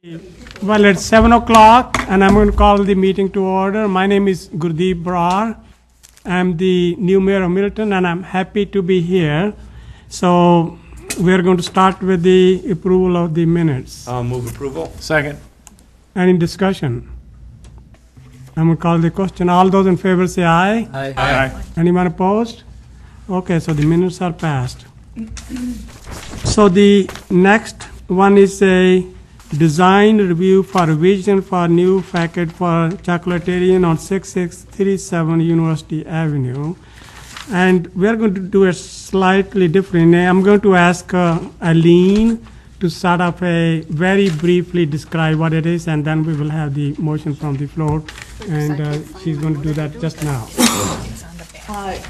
Well, it's 7 o'clock, and I'm going to call the meeting to order. My name is Gurdeep Brar. I'm the new mayor of Middleton, and I'm happy to be here. So we're going to start with the approval of the minutes. I'll move approval. Second. Any discussion? I'm going to call the question. All those in favor say aye. Aye. Anyone opposed? Okay, so the minutes are passed. So the next one is a design review for vision for new facade for Chocolatarian on 6637 University Avenue. And we're going to do it slightly different. I'm going to ask Aline to sort of very briefly describe what it is, and then we will have the motion from the floor. And she's going to do that just now.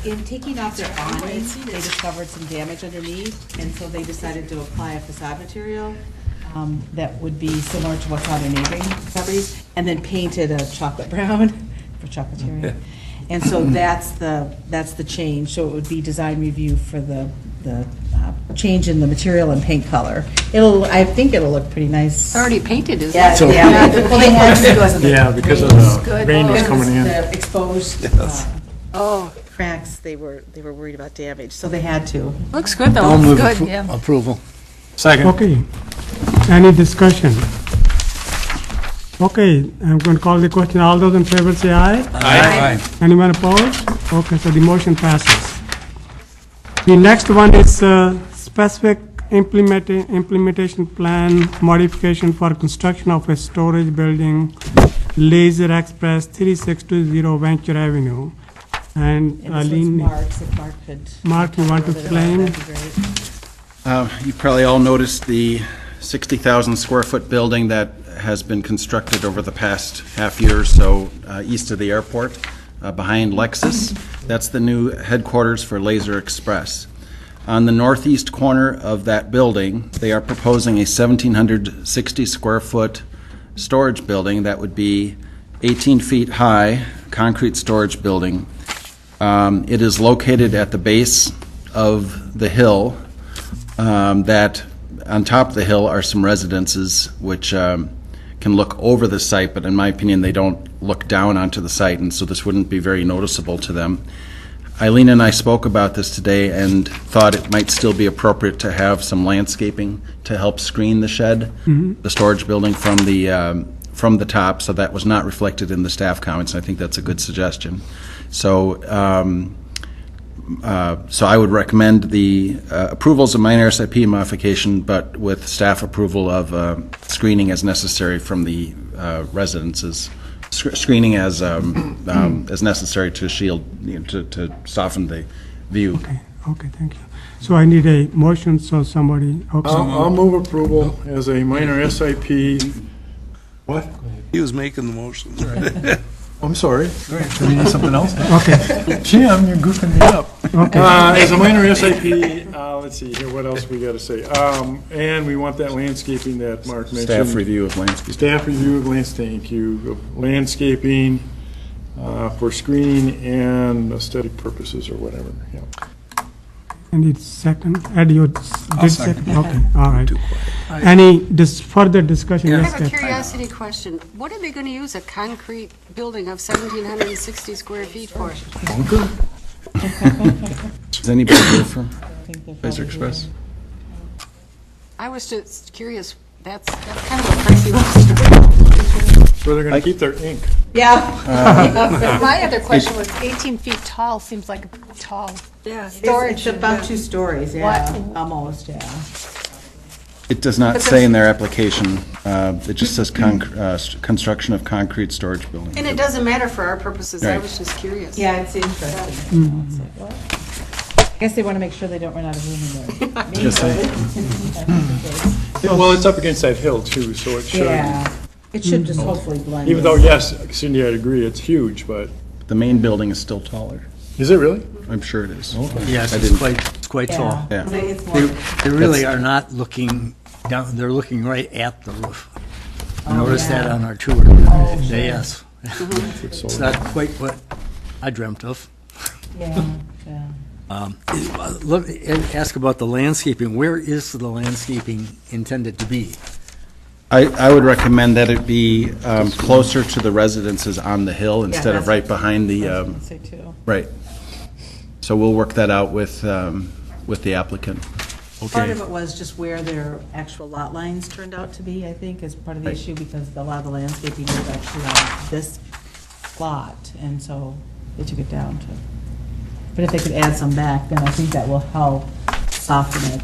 In taking off their awning, they discovered some damage underneath, and so they decided to apply a facade material that would be similar to what's on their neighboring properties, and then painted a chocolate brown for chocolatier. And so that's the change. So it would be design review for the change in the material and paint color. I think it'll look pretty nice. It's already painted, isn't Yeah, it? yeah. Well, they had to because of the Yeah, because of the rain was coming in. The exposed cracks. They were worried about damage, so they had to. Looks good, though. I'll move Looks good, yeah. approval. Second. Okay. Any discussion? Okay, I'm going to call the question. All those in favor say aye. Aye. Anyone opposed? Okay, so the motion passes. The next one is specific implementation plan modification for construction of a storage building, Laser Express 3620 Venture Avenue. And And this Aline, one's Mark's, if Mark could. Mark, you want to talk a little bit about explain? that, that'd be great. You probably all noticed the 60,000 square foot building that has been constructed over the past half year or so east of the airport, behind Lexus. That's the new headquarters for Laser Express. On the northeast corner of that building, they are proposing a 1,760 square foot storage building that would be 18 feet high, concrete storage building. It is located at the base of the hill that on top of the hill are some residences which can look over the site, but in my opinion, they don't look down onto the site, and so this wouldn't be very noticeable to them. Eileen and I spoke about this today and thought it might still be appropriate to have some landscaping to help screen the shed, the storage building from the top, so that was not reflected in the staff comments. I think that's a good suggestion. So I would recommend the approvals of minor SIP modification, but with staff approval of screening as necessary from the residences, screening as necessary to shield, to soften the view. Okay, thank you. So I need a motion, so somebody. Okay. I'll move approval as a minor SIP. What? He was making the motions. I'm sorry. Do you need something else? Okay. Jim, you're goofing me up. Okay. As a minor SIP, let's see here, what else we got to say? And we want that landscaping that Mark mentioned. Staff review of landscape. Staff review of landscaping for screening and aesthetic purposes or whatever. Yeah. And it's second. Ed, you did second. Okay, all right. Any further discussion? I Yes, have a Ted. curiosity question. What are they going to use a concrete building of 1,760 square feet for? Is anybody here from Laser Express? I was just curious. That's kind of a crazy one. So they're going to keep their ink. Yeah. My other question was 18 feet tall seems like tall. Yeah. It's about 2 stories, yeah, almost, yeah. It does not say in their application. It just says construction of concrete storage building. And it doesn't matter for our purposes. I Right. was just curious. Yeah, it's interesting. It's like, what? I guess they want to make sure they don't run out of room in there. Just say. Well, it's up against that hill too, so it should. Yeah, it should just hopefully blend. Even though, yes, Cindy, I'd agree, it's huge, but, The main building is still taller. is it really? I'm sure it is. Yes, I it's didn't- quite tall. Yeah. It's more, They really are not looking down, they're looking right at the roof. I noticed that on our tour. Yes. It's not quite what I dreamt of. yeah, yeah. Look, ask about the landscaping. Where is the landscaping intended to be? I would recommend that it be closer to the residences on the hill instead of that's- right behind the, I'd say too. right. So we'll work that out with the applicant. Part of it was just where their actual lot lines turned out to be, I think, is part of the Right. issue, because a lot of the landscaping was actually on this lot, and so they took it down to. But if they could add some back, then I think that will help soften it.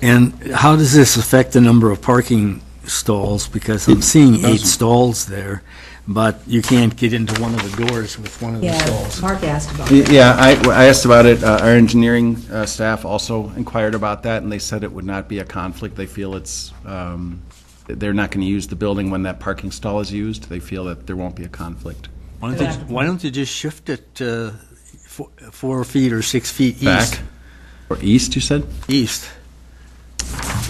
And how does this affect the number of parking stalls? Because I'm seeing 8 stalls there, but you can't get into one of the doors with one of the Yeah, stalls. Mark asked about it. Yeah, I asked about it. Our engineering staff also inquired about that, and they said it would not be a conflict. They feel it's, they're not going to use the building when that parking stall is used. They feel that there won't be a conflict. Why don't you just shift it 4 feet or 6 feet east? Back? Or east, you said? East.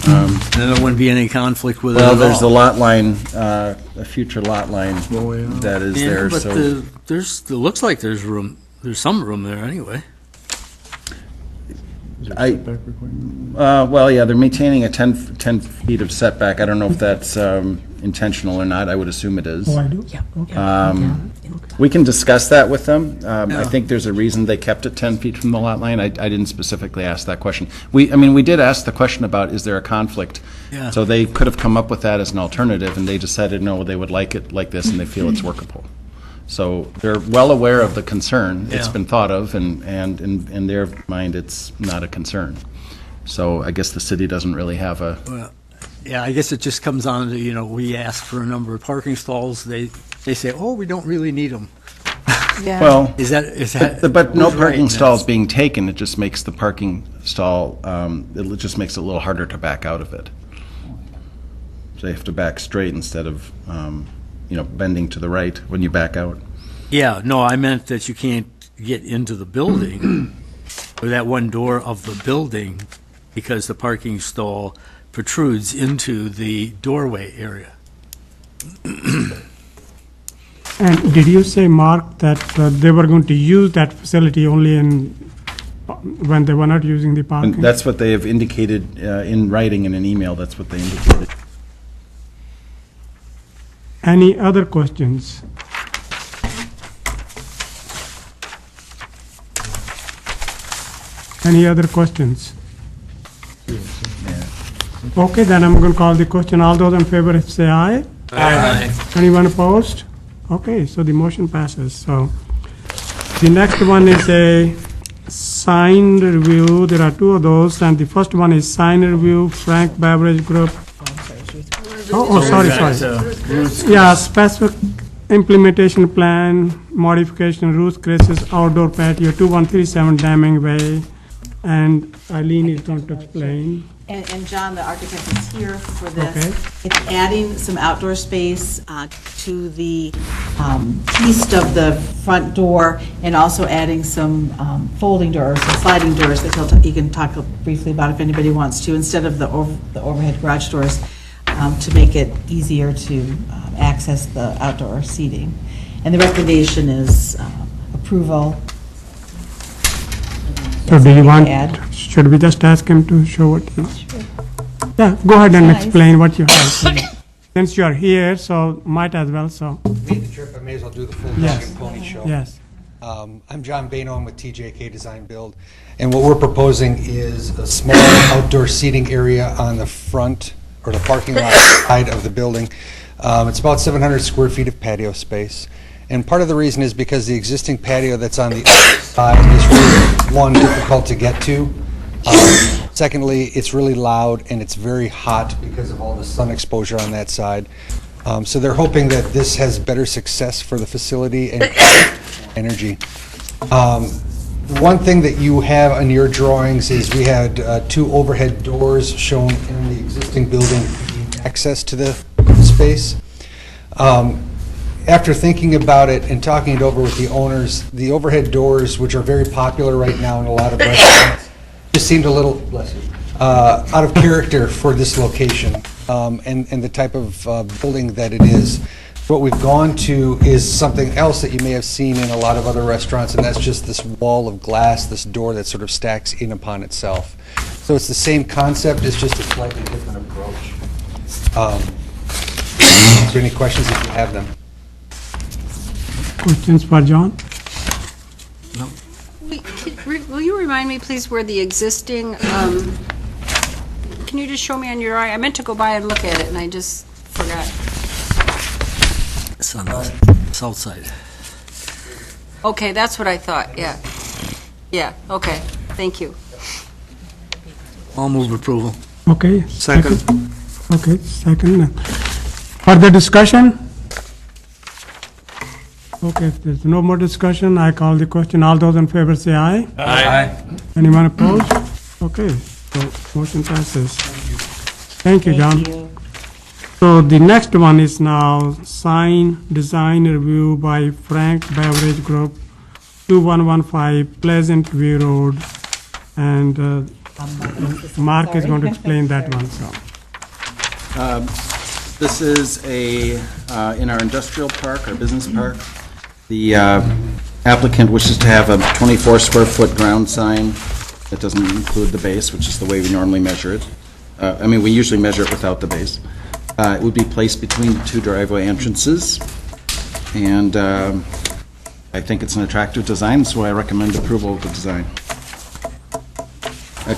Then there wouldn't be any conflict with it Well, at there's the all. lot line, a future lot line that is Yeah, there, but so. it looks like there's room, there's some room there anyway. Well, yeah, they're maintaining a 10 feet of setback. I don't know if that's intentional or not. I would assume it is. Oh, I do? We can discuss that with them. I Yeah. think there's a reason they kept it 10 feet from the lot line. I didn't specifically ask that question. We did ask the question about, is there a conflict? Yeah. So they could have come up with that as an alternative, and they decided, no, they would like it like this, and they feel it's workable. So they're well aware of the concern. It's Yeah. been thought of, and in their mind, it's not a concern. So I guess the city doesn't really have a, Well, yeah, I guess it just comes on to, we ask for a number of parking stalls, they say, oh, we don't really need them. Yeah. well, Is that? but no who's right parking in stalls that? being taken, it just makes the parking stall, it just makes it a little harder to back out of it. So you have to back straight instead of, bending to the right when you back out. Yeah, no, I meant that you can't get into the building, or that one door of the building, because the parking stall protrudes into the doorway area. And did you say, Mark, that they were going to use that facility only when they were not using the And parking? that's what they have indicated in writing in an email, that's what they indicated. Any other questions? Any other questions? Okay, then I'm going to call the question. All those in favor say aye. Aye. Anyone opposed? Okay, so the motion passes. So the next one is a sign review. There are 2 of those, and the first one is sign review, Frank Beverage Group. Sorry. Yeah, specific implementation plan, modification, Ruth Chris's outdoor patio, 2137 Damming Way, and Eileen is going to explain. And John, the architect, is here for this. Okay. It's adding some outdoor space to the east of the front door, and also adding some folding doors, some sliding doors that he can talk briefly about if anybody wants to, instead of the overhead garage doors, to make it easier to access the outdoor seating. And the recommendation is approval. So do you want, Add. should we just ask him to show what? Yeah, go ahead and Nice. explain what you have. Since you are here, so might as well, so, Made the trip, I may as well do the full dog Yes. and pony show. yes. I'm John Bano, I'm with TJK Design Build, and what we're proposing is a small outdoor seating area on the front, or the parking lot side of the building. It's about 700 square feet of patio space, and part of the reason is because the existing patio that's on the other side is really, one, difficult to get to. Secondly, it's really loud and it's very hot because of all the sun exposure on that side. So they're hoping that this has better success for the facility and energy. One thing that you have on your drawings is we had 2 overhead doors shown in the existing building to gain access to the space. After thinking about it and talking it over with the owners, the overhead doors, which are very popular right now in a lot of restaurants, just seemed a little out of character for this location and the type of building that it is. What we've gone to is something else that you may have seen in a lot of other restaurants, and that's just this wall of glass, this door that sort of stacks in upon itself. So it's the same concept, it's just a slightly different approach. Answer any questions if you have them. Questions for John? Will you remind me, please, where the existing, can you just show me on your eye? I meant to go by and look at it, and I just forgot. It's on the south side. Okay, that's what I thought, yeah. Yeah, okay, thank you. I'll move approval. Okay. Second. Okay, second. Further discussion? Okay, if there's no more discussion, I call the question. All those in favor say aye. Aye. Anyone opposed? Okay, so motion passes. Thank you, John. So the next one is now sign design review by Frank Beverage Group, 2115 Pleasant View Road. And Mark is going to explain that one, so. This is in our industrial park, our business park. The applicant wishes to have a 24 square foot ground sign that doesn't include the base, which is the way we normally measure it. We usually measure it without the base. It would be placed between the two driveway entrances. And I think it's an attractive design, so I recommend approval of the design.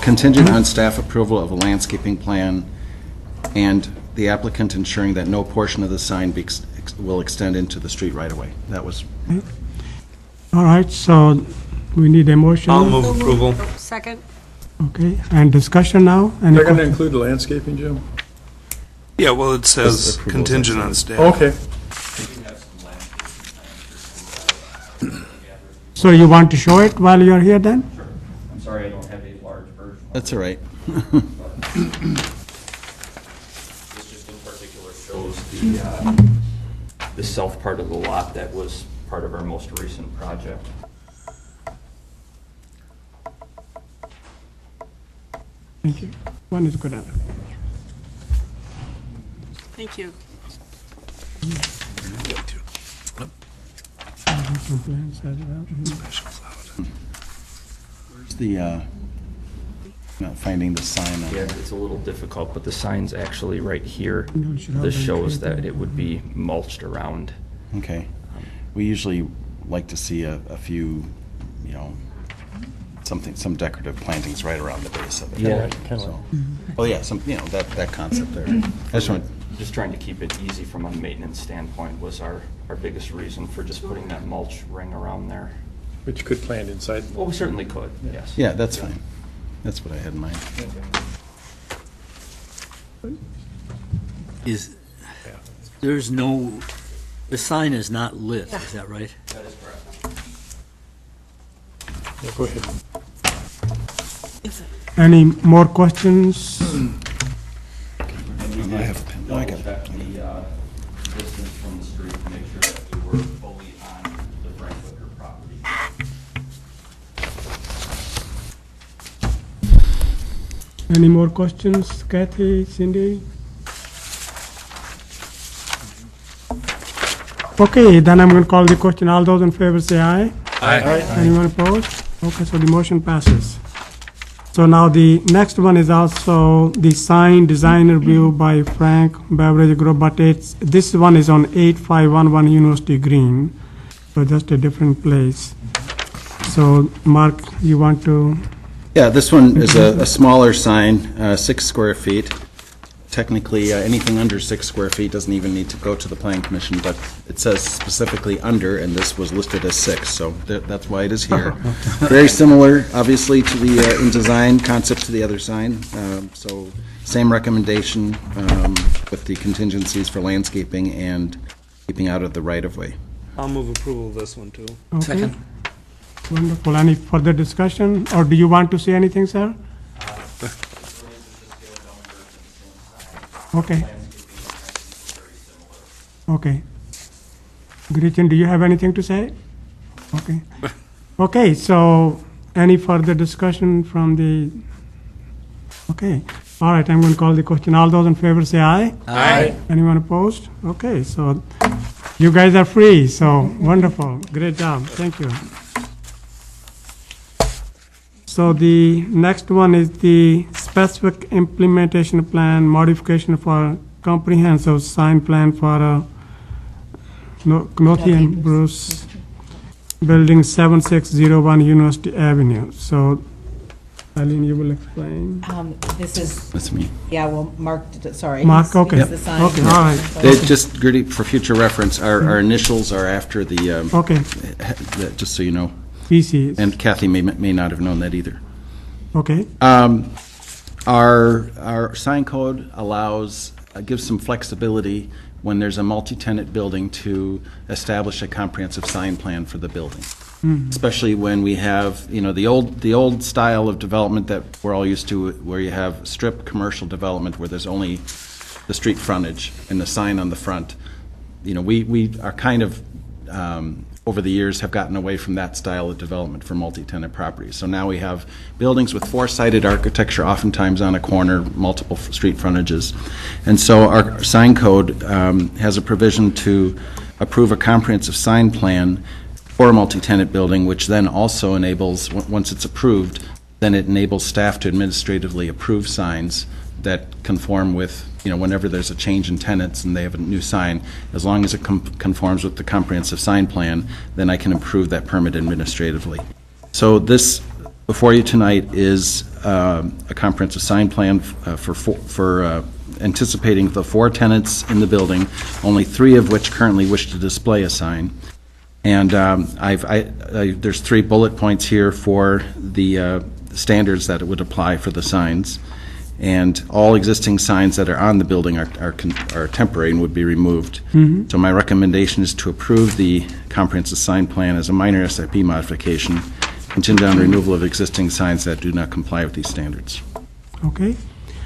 Contingent on staff approval of a landscaping plan and the applicant ensuring that no portion of the sign will extend into the street right away. That was, All right, so we need a motion. I'll move approval. Second? Okay, and discussion now? Any They're going to questions? include the landscaping, Jim? Yeah, well, it says Approval. contingent on staff. Okay. So you want to show it while you're here then? I'm sorry, I don't have a large version. that's all right. This just in particular shows the south part of the lot that was part of our most recent project. Thank you. One is good. Thank you. Where's the, not finding the sign on Yeah, there. it's a little difficult, but the sign's actually right here. No, it should have This been shows clear. that it would be mulched around. Okay. We usually like to see a few, some decorative plantings right around the base of it. Yeah. So- Oh, yeah, that concept there. I just want, Just trying to keep it easy from a maintenance standpoint was our biggest reason for just putting that mulch ring around there. But you could plant inside. Well, we certainly could, yes. yeah, that's fine. That's what I had in mind. The sign is not lit, is that right? That is correct. Yeah, go ahead. Any more questions? I have a pen. Oh, I got it. Double check the distance from the street to make sure that we were fully on the Frank Wicker property. Any more questions, Kathy, Cindy? Okay, then I'm going to call the question. All those in favor say aye. Aye. Anyone opposed? Okay, so the motion passes. So now the next one is also the sign design review by Frank Beverage Group, but this one is on 8511 University Green, so just a different place. So Mark, you want to? Yeah, this one is a smaller sign, 6 square feet. Technically, anything under 6 square feet doesn't even need to go to the planning commission, but it says specifically under, and this was listed as 6, so that's why it is here. Very similar, obviously, to the, in design, concept to the other sign. So same recommendation with the contingencies for landscaping and keeping out of the right-of-way. I'll move approval of this one, too. Okay. Second. Wonderful. Any further discussion, or do you want to say anything, sir? Okay. Okay. Gretchen, do you have anything to say? Okay. Okay, so any further discussion from the, okay. All right, I'm going to call the question. All those in favor say aye. Aye. Anyone opposed? Okay, so you guys are free, so wonderful. Great job. Thank you. So the next one is the specific implementation plan modification for comprehensive sign plan for Knothy and Bruce Building 7601 University Avenue. So, Eileen, you will explain. This is, That's me. yeah, well, Mark, sorry. Mark, okay. He's the sign. Okay, all right. Just, Gertie, for future reference, our initials are after the, Okay, just so you know. PC. And Kathy may not have known that either. Okay, Our sign code gives some flexibility when there's a multi-tenant building to establish a comprehensive sign plan for the building. Especially when we have, the old style of development that we're all used to, where you have strip commercial development where there's only the street frontage and the sign on the front. We are kind of, over the years, have gotten away from that style of development for multi-tenant properties. So now we have buildings with four-sided architecture, oftentimes on a corner, multiple street frontages. And so our sign code has a provision to approve a comprehensive sign plan for a multi-tenant building, which then also enables, once it's approved, then it enables staff to administratively approve signs that conform with, whenever there's a change in tenants and they have a new sign, as long as it conforms with the comprehensive sign plan, then I can approve that permit administratively. So this, before you tonight, is a comprehensive sign plan for anticipating the 4 tenants in the building, only 3 of which currently wish to display a sign. And there's 3 bullet points here for the standards that it would apply for the signs. And all existing signs that are on the building are temporary and would be removed. So my recommendation is to approve the comprehensive sign plan as a minor SIP modification, contingent on removal of existing signs that do not comply with these standards. okay,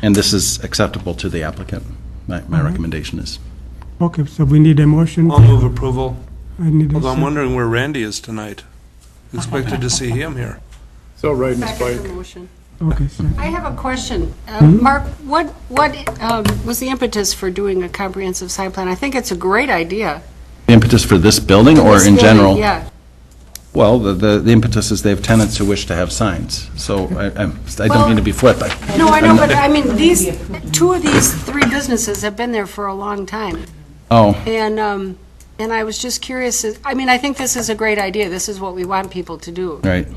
And this is acceptable to the applicant. My recommendation is. okay, so we need a motion. I'll move approval. I need a Although I'm second. wondering where Randy is tonight. Expected to see him here. So riding his Second bike. the motion. Okay, so, I have a question. Mark, what was the impetus for doing a comprehensive sign plan? I think it's a great idea. The impetus for this building or This in building, general? Yeah. Well, the impetus is they have tenants who wish to have signs. So I don't mean to be flip. No, I know, but I mean, 2 of these 3 businesses have been there for a long time. Oh, And I was just curious, I think this is a great idea. This is what we want people to do. right.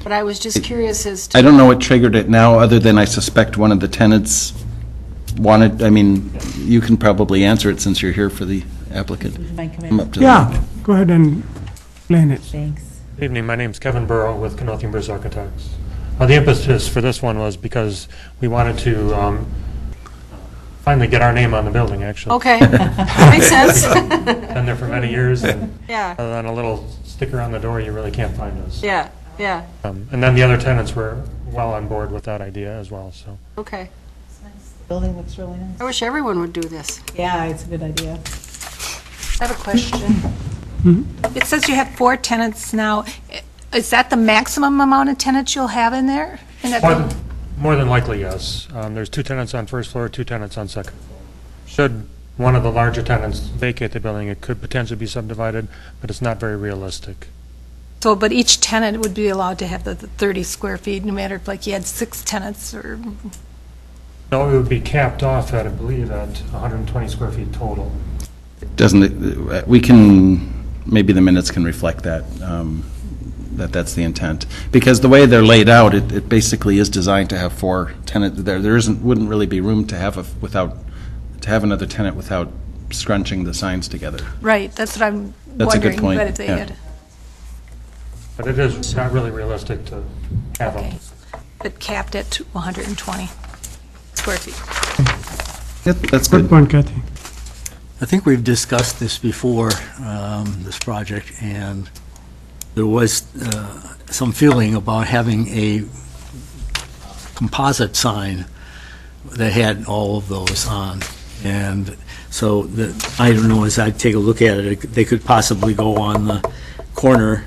But I was just curious as to. I don't know what triggered it now, other than I suspect one of the tenants wanted, you can probably answer it since you're here for the applicant. Mind coming Come in? up to the yeah, mic. go ahead and explain it. Thanks. Good evening, my name's Kevin Burrow with Knothy and Bruce Architects. The impetus for this one was because we wanted to finally get our name on the building, actually. Okay, makes sense. Been there for many years, and Yeah, other than a little sticker on the door, you really can't find us. yeah, yeah, And then the other tenants were well on board with that idea as well, so. okay. Building looks really nice. I wish everyone would do this. Yeah, it's a good idea. I have a question. It says you have 4 tenants now. Is that the maximum amount of tenants you'll have in there? In that More than likely, yes. There's 2 tenants on first floor, 2 tenants on second floor. Should one of the larger tenants vacate the building, it could potentially be subdivided, but it's not very realistic. So, but each tenant would be allowed to have the 30 square feet, no matter if like you had 6 tenants or, No, it would be capped off at, I believe, at 120 square feet total. We can, maybe the minutes can reflect that, that's the intent. Because the way they're laid out, it basically is designed to have 4 tenants. There wouldn't really be room to have another tenant without scrunching the signs together. right, that's what I'm That's a good wondering. point, But if they yeah. had, But it is not really realistic to have them. okay, but capped at 120 square feet. Yep, that's Good good. point, Kathy. I think we've discussed this before, this project, and there was some feeling about having a composite sign that had all of those on. And so I don't know, as I take a look at it, they could possibly go on the corner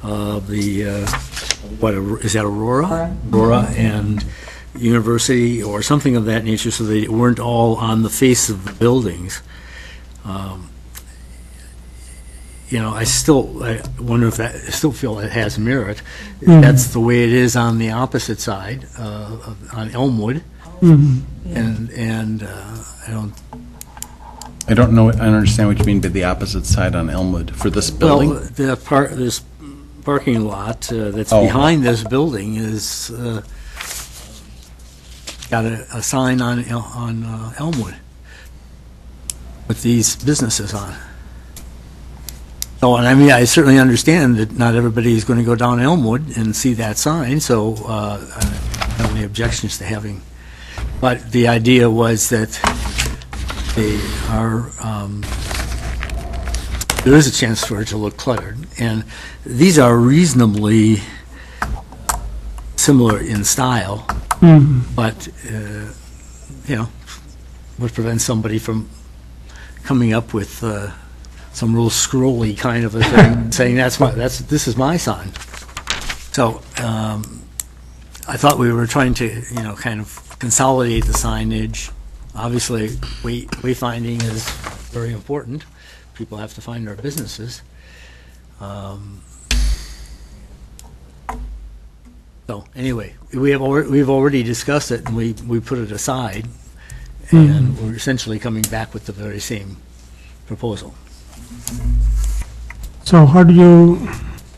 of the, is that Aurora? Aurora and University or something of that nature, so they weren't all on the face of the buildings. I wonder if that, I still feel it has merit. That's the way it is on the opposite side, on Elmwood. And I don't I don't know, I don't understand what you mean by the opposite side on Elmwood for this Well, building. this parking lot that's Oh. behind this building is, got a sign on Elmwood with these businesses on. So, and I mean, I certainly understand that not everybody is going to go down Elmwood and see that sign, so I don't have any objections to having. But the idea was that there is a chance for it to look cluttered. And these are reasonably similar in style, but, what prevents somebody from coming up with some real scrolly kind of a thing, saying this is my sign. So I thought we were trying to, kind of consolidate the signage. Obviously, wayfinding is very important. People have to find our businesses. So anyway, we've already discussed it, and we put it aside, and we're essentially coming back with the very same proposal. So how do you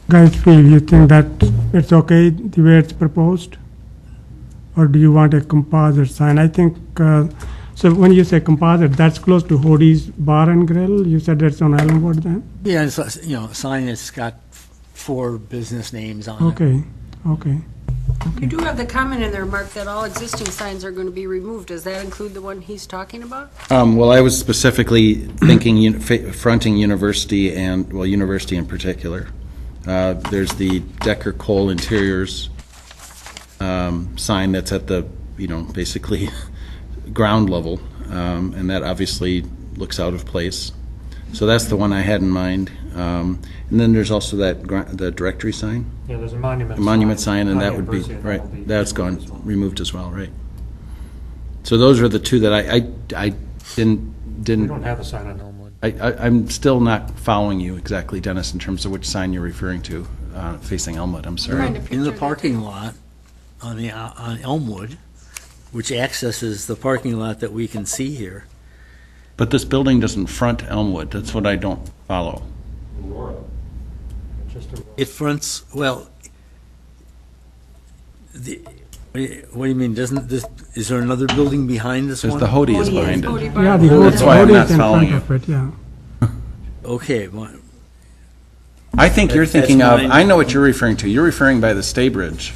guys feel? You think that it's okay the way it's proposed? Or do you want a composite sign? I think, so when you say composite, that's close to Hody's Bar and Grill? You said that's on Elmwood then? Yeah, it's a sign that's got 4 business names on it. Okay. You do have the comment in there, Mark, that all existing signs are going to be removed. Does that include the one he's talking about? Well, I was specifically thinking fronting University and, well, University in particular. There's the Decker Cole Interiors sign that's at the, basically ground level, and that obviously looks out of place. So that's the one I had in mind. And then there's also the directory sign. Yeah, there's a monument. A monument sign, and that would be, University, and that will be right, that's gone, removed as well. removed as well, right. So those are the two that I We didn't, don't have a sign on Elmwood. I'm still not following you exactly, Dennis, in terms of which sign you're referring to, facing Elmwood, I'm sorry. In the parking lot on Elmwood, which accesses the parking lot that we can see here. But this building doesn't front Elmwood, that's what I don't follow. It fronts, well, what do you mean, is there another building behind this There's one? the Hody is behind it. Yeah, the That's why I'm not Hody's in following front you. of it, yeah. Okay, well, I think you're That's thinking of, mine. I know what you're referring to, you're referring by the Staybridge.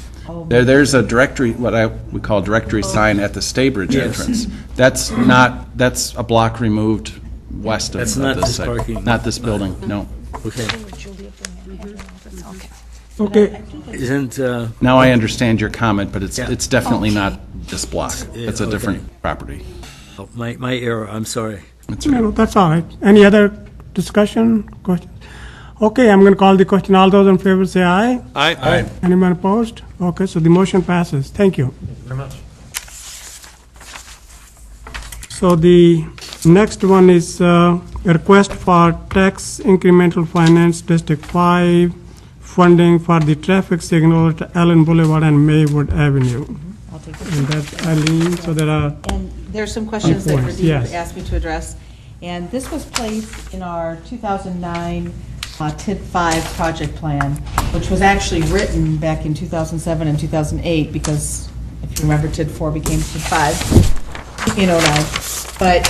There's a directory, what we call directory sign at the Staybridge Yes. entrance. That's a block removed west of That's of not this this site. parking. Not this building, no. okay. Okay, Isn't, Now I understand your comment, but Yeah. it's definitely not this block. Yeah, It's a okay. different property. my error, I'm sorry. That's no, right. no, that's all right. Any other discussion, questions? Okay, I'm going to call the question. All those in favor say aye. Aye. Anyone opposed? Okay, so the motion passes. Thank you. Very much. So the next one is a request for tax incremental finance District 5 funding for the traffic signal at Allen Boulevard and Maywood Avenue. I'll take this. And that's Eileen, so there are, And there's some questions that points, Radeep yes. asked me to address. And this was placed in our 2009 TID 5 project plan, which was actually written back in 2007 and 2008, because if you remember, TID 4 became TID 5 in 09. But,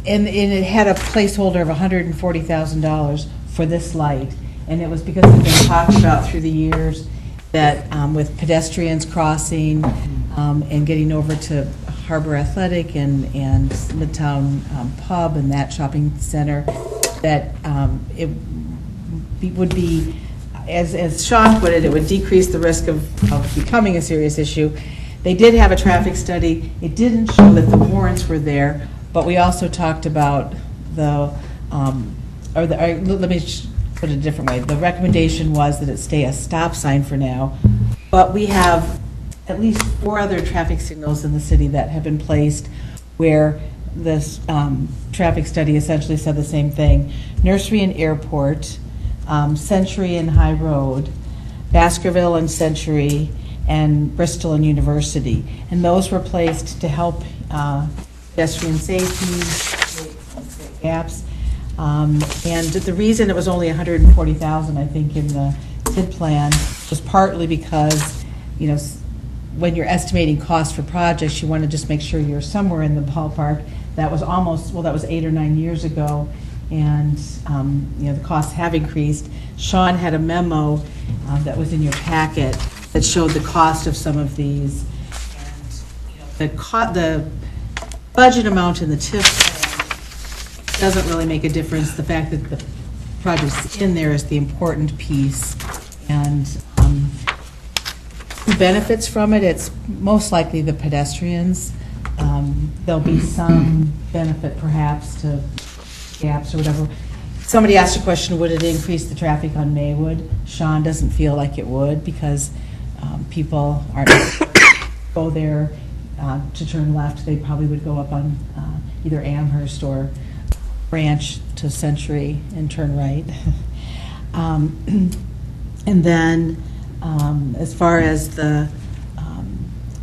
and it had a placeholder of $140,000 for this light. And it was because it's been talked about through the years that with pedestrians crossing and getting over to Harbor Athletic and Midtown Pub and that shopping center, that it would be, as Sean put it, it would decrease the risk of becoming a serious issue. They did have a traffic study. It didn't show that the warrants were there, but we also talked about let me put it a different way. The recommendation was that it stay a stop sign for now, but we have at least 4 other traffic signals in the city that have been placed where this traffic study essentially said the same thing. Nursery and Airport, Century and High Road, Baskerville and Century, and Bristol and University. And those were placed to help pedestrian safety gaps. And the reason it was only $140,000, I think, in the TID plan was partly because, you know, when you're estimating costs for projects, you want to just make sure you're somewhere in the ballpark. That was that was 8 or 9 years ago, and, you know, the costs have increased. Sean had a memo that was in your packet that showed the cost of some of these. And, you know, the budget amount in the TIF plan doesn't really make a difference. The fact that the project's in there is the important piece. And who benefits from it? It's most likely the pedestrians. There'll be some benefit perhaps to gaps or whatever. Somebody asked a question, would it increase the traffic on Maywood? Sean doesn't feel like it would, because people aren't go there to turn left. They probably would go up on either Amherst or Branch to Century and turn right. And then as far as the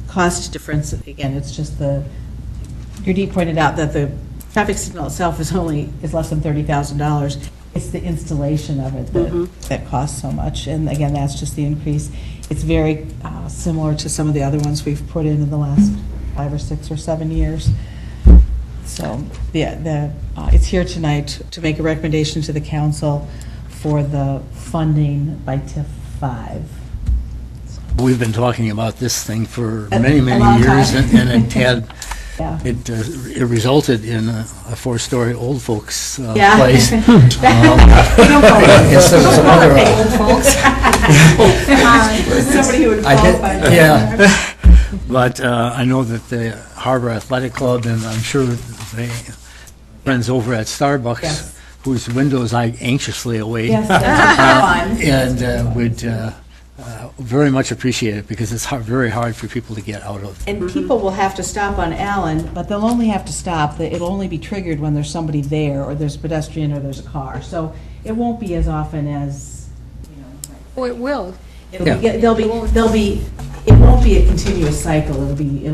cost difference, again, it's just your Dee pointed out that the traffic signal itself is less than $30,000. It's the installation of it that costs so much. And again, that's just the increase. It's very similar to some of the other ones we've put in the last 5 or 6 or 7 years. So yeah, it's here tonight to make a recommendation to the council for the funding by TIF 5. We've been talking about this thing for many, many years, and it had, it resulted in a 4-story old folks place. Yes, there was another old folks. Somebody who would qualify. Yeah. But I know that the Harbor Athletic Club, and I'm sure the friends over at Starbucks, whose windows I anxiously await, and would very much appreciate it, because it's very hard for people to get out of. And people will have to stop on Allen, but they'll only have to stop. It'll only be triggered when there's somebody there, or there's a pedestrian, or there's a car. So it won't be as often as, you know. Oh, it will. It won't be a continuous cycle. It'll be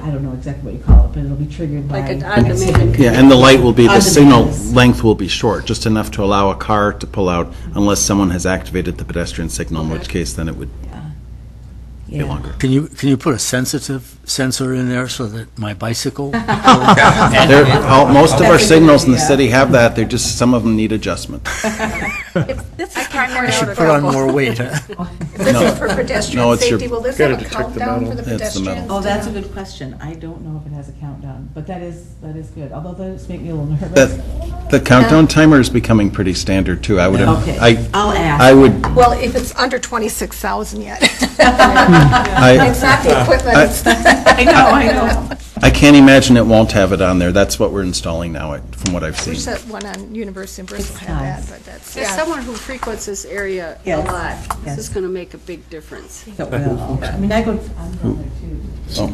I don't know exactly what you call it, but it'll be triggered by. Like an on-demand. Yeah, and the light will be, the signal length will be short, just enough to allow a car to pull out unless someone has activated the pedestrian signal, in which case then it would be longer. Can you put a sensitive sensor in there so that my bicycle? Most of our signals in the city have that. They're just, some of them need adjustment. I should put on more weight. This is for pedestrian safety. Will this have a countdown for the pedestrians? Oh, that's a good question. I don't know if it has a countdown, but that is good. Although those make me a little nervous. The countdown timer is becoming pretty standard too. I would. Okay. I'll ask. I would. Well, if it's under 26,000 yet. It's not the equipment. I know. I can't imagine it won't have it on there. That's what we're installing now, from what I've seen. Wish that one on University of Bristol had that, but that's. As someone who frequents this area a lot, this is going to make a big difference. It will. I mean, I'm going there too.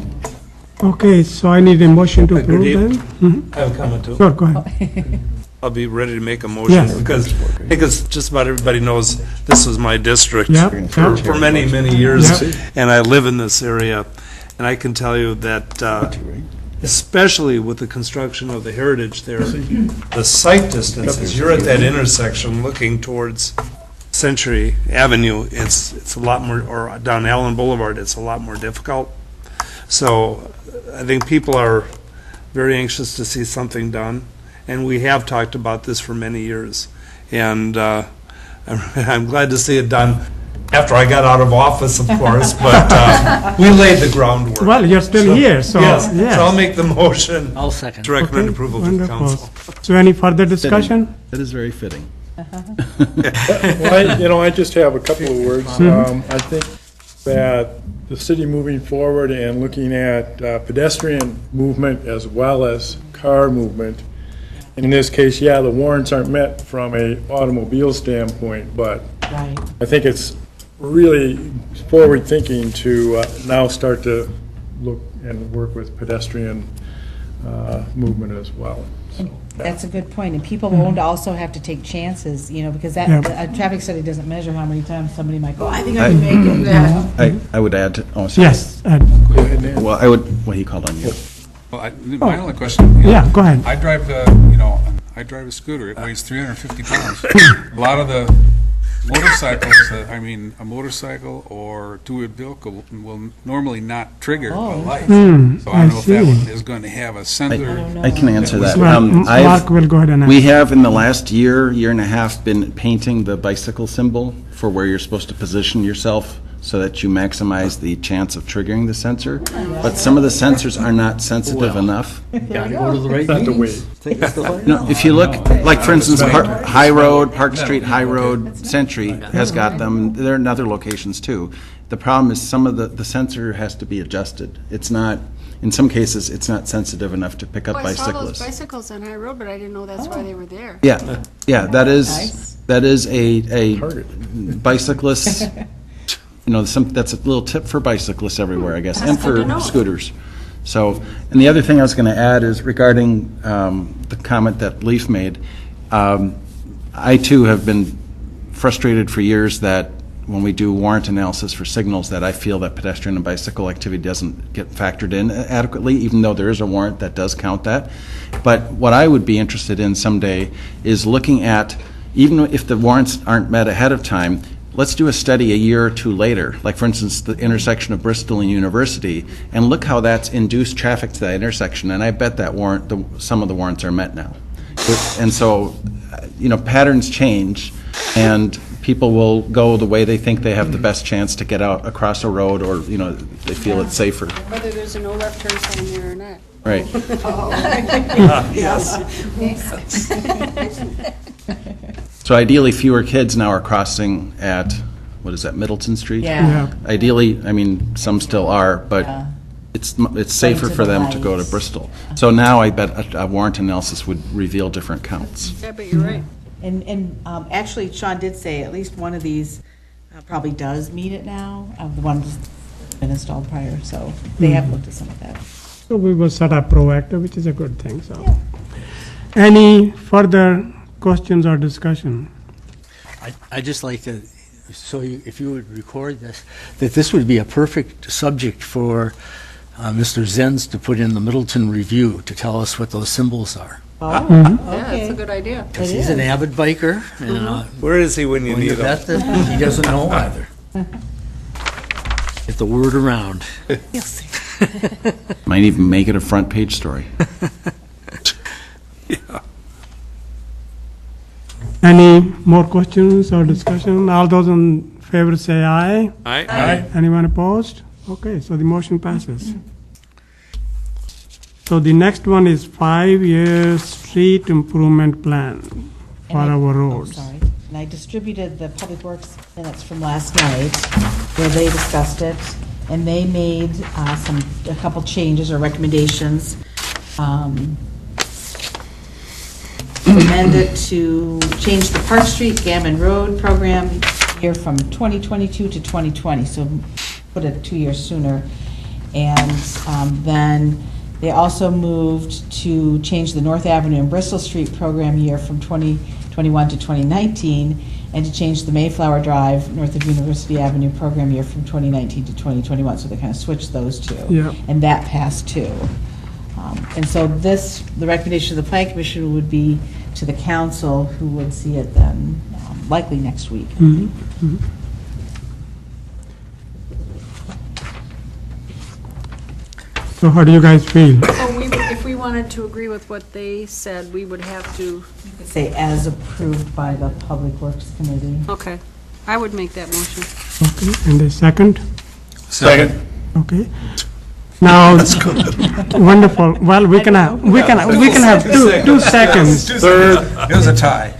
Okay, so I need a motion to approve then? I have a comment too. Sure, go ahead. I'll be ready to make a motion, because just about everybody knows this was my district for many, many years, and I live in this area. And I can tell you that, especially with the construction of the Heritage there, the sight distances, you're at that intersection looking towards Century Avenue, it's a lot more, or down Allen Boulevard, it's a lot more difficult. So I think people are very anxious to see something done, and we have talked about this for many years. And I'm glad to see it done. After I got out of office, of course, but we laid the groundwork. Well, you're still here, so. Yes, so I'll make the motion. I'll second. To recommend approval to the council. So any further discussion? That is very fitting. Well, I just have a couple of words. I think that the city moving forward and looking at pedestrian movement as well as car movement, and in this case, the warrants aren't met from an automobile standpoint, but I think it's really forward-thinking to now start to look and work with pedestrian movement as well. So, that's a good point, and people won't also have to take chances, because that a traffic study doesn't measure how many times somebody might go, I think I can make it. I would add to, sorry. Yes. Go ahead, Dan. Well, he called on you. Well, my only question. Yeah, go ahead. I drive, I drive a scooter. It weighs 350 pounds. A lot of the motorcycles, a motorcycle or two-wheel vehicle will normally not trigger a light. So I don't know if that one is going to have a sensor. I can answer that. Well, Mark will go ahead and We answer. have, in the last year and a half, been painting the bicycle symbol for where you're supposed to position yourself so that you maximize the chance of triggering the sensor. But some of the sensors are not sensitive enough. Gotta go to the right Not the way. meetings. No, if you look, like for instance, High Road, Park Street High Road, Century has got them. They're in other locations too. The problem is some of the sensor has to be adjusted. It's not, in some cases, it's not sensitive enough to pick up Oh, I saw those bicyclists. bicycles on High Road, but I didn't know that's why they were there. Yeah, that is a bicyclist, that's a little tip for bicyclists everywhere, I guess, and for scooters. So, and the other thing I was going to add is regarding the comment that Leaf made. I too have been frustrated for years that when we do warrant analysis for signals, that I feel that pedestrian and bicycle activity doesn't get factored in adequately, even though there is a warrant that does count that. But what I would be interested in someday is looking at, even if the warrants aren't met ahead of time, let's do a study a year or two later, like for instance the intersection of Bristol and University, and look how that's induced traffic to that intersection, and I bet that some of the warrants are met now. And so, patterns change, and people will go the way they think they have the best chance to get out across a road, or, they feel it's safer. Whether there's a no left turn sign there or not. Right. So ideally, fewer kids now are crossing at, Middleton Street? Yeah. Ideally, some still are, but it's safer to for the them to go to right. Bristol. So now I bet a warrant analysis would reveal different counts. Yeah, but you're right. And actually, Sean did say at least one of these probably does meet it now, the ones that's been installed prior, so they have looked at some of that. So we will set up proactive, which is a good thing, so. Any further questions or discussion? I'd just like to, if you would record this, that this would be a perfect subject for Mr. Zenz to put in the Middleton Review to tell us what those symbols are. Yeah, that's a good idea. Because he's an avid biker, and Where is he when you need him? bet that he doesn't know either. Get the word around. You'll see. Might even make it a front page story. Any more questions or discussion? All those in favor say aye. Aye. Anyone opposed? Okay, so the motion passes. So the next one is 5-year street improvement plan for our roads. Sorry. And I distributed the Public Works minutes from last night where they discussed it, and they made a couple changes or recommendations. Amend it to change the Park Street Gammon Road program here from 2022 to 2020, so put it 2 years sooner. And then they also moved to change the North Avenue and Bristol Street program year from 2021 to 2019, and to change the Mayflower Drive north of University Avenue program year from 2019 to 2021. So they kind of switched those two. Yeah. And that passed too. And so the recommendation of the Plan Commission would be to the council, who would see it then, likely next week. So how do you guys feel? So if we wanted to agree with what they said, we would have to, Say as approved by the Public Works Committee. okay. I would make that motion. Okay, and the second? Second. Okay. Now, wonderful. Well, we can have two seconds. Third. It was a tie.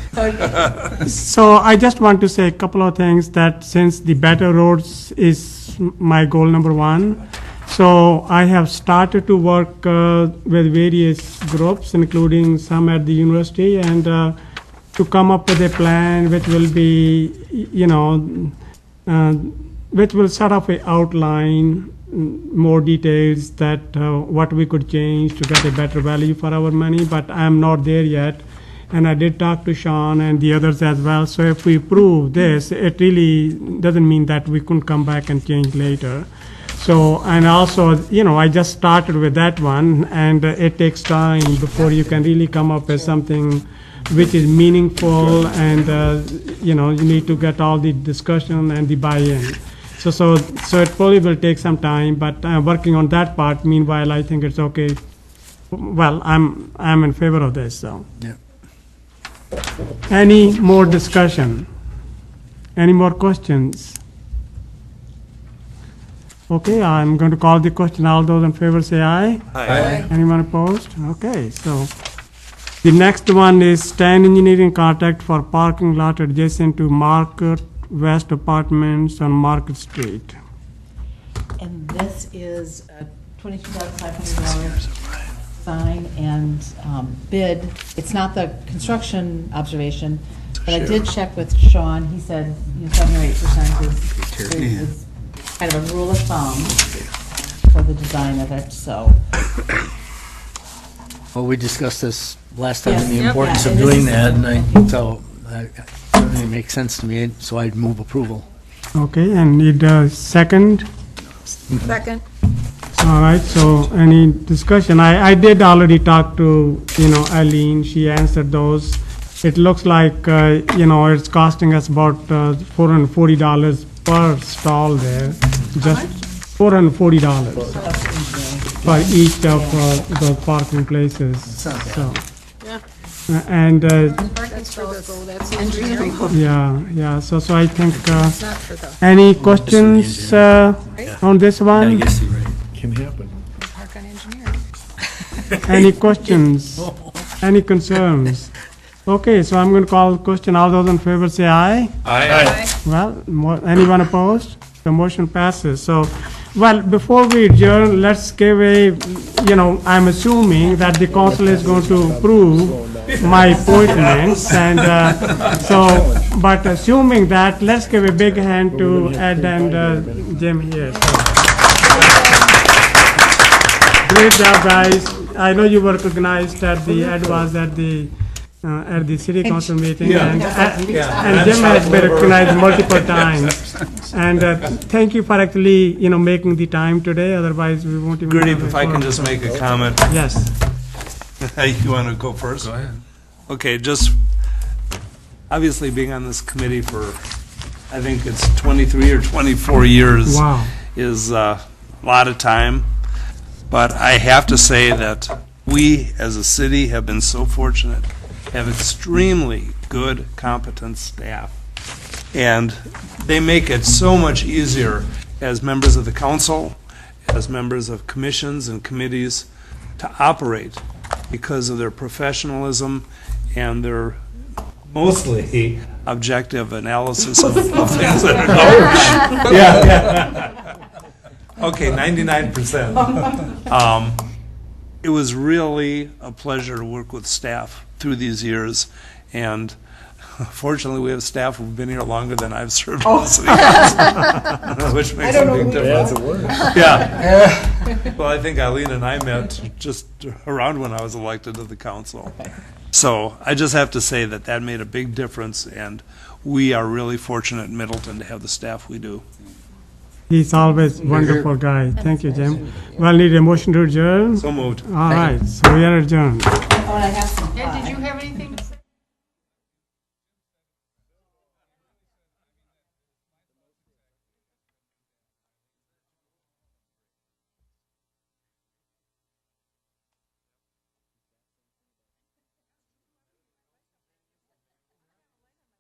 So I just want to say a couple of things, that since the better roads is my goal number one, so I have started to work with various groups, including some at the university, and to come up with a plan which will be, which will sort of outline more details that what we could change to get a better value for our money, but I'm not there yet. And I did talk to Sean and the others as well. So if we prove this, it really doesn't mean that we couldn't come back and change later. So, and also, I just started with that one, and it takes time before you can really come up with something which is meaningful, and, you need to get all the discussion and the buy-in. So it probably will take some time, but I'm working on that part. Meanwhile, I think it's okay. Well, I'm in favor of this, so. Yeah. Any more discussion? Any more questions? Okay, I'm going to call the question. All those in favor say aye. Aye. Anyone opposed? Okay, so the next one is Stan Engineering contract for parking lot adjacent to Market West Apartments on Market Street. And this is a $22,500 sign and bid. It's not the construction observation, but I did check with Sean. He said 7 or 8% is kind of a rule of thumb for the design of it, so. Well, we discussed this last time, and the Yes. importance Yeah, of and this doing is- that, so it certainly makes sense to me, so I'd move approval. Okay, and need a second? Second. All right, so any discussion? I did already talk to, Eileen, she answered those. It looks like, it's costing us about $440 per stall there. Just $440 for each of the parking places. So, and, That's engineering. yeah, so I think, It's not for the any questions on this I one? guess you're right. park on engineering. Any questions? Any concerns? Okay, so I'm going to call the question. All those in favor say aye. Aye. Well, anyone opposed? The motion passes. So, well, before we adjourn, let's give I'm assuming that the council is going to approve my appointments, and but assuming that, let's give a big hand to Ed and Jim here. So. Great job, guys. I know you were recognized Ed was at the city council meeting, and Jim has been recognized multiple times. And thank you for actually, making the time today, otherwise we won't even. Gurdeep, have if a I can quorum. just make a comment. Yes. You want to go first? Go ahead. Okay, just obviously being on this committee for, I think it's 23 or 24 years. Wow. Is a lot of time. But I have to say that we, as a city, have been so fortunate, have extremely good, competent staff. And they make it so much easier as members of the council, as members of commissions and committees, to operate because of their professionalism and their mostly objective analysis of things that are going. Yeah. Okay, 99%. It was really a pleasure to work with staff through these years, and fortunately, we have staff who've been here longer than I've served on the city council, which makes a big difference. Yeah. Well, I think Eileen and I met just around when I was elected to the council. So I just have to say that made a big difference, and we are really fortunate in Middleton to have the staff we do. He's always wonderful guy. Thank you, Jim. Well, need a motion to adjourn? So moved. All right, so we are adjourned. Oh, and I have some. Ed, did you have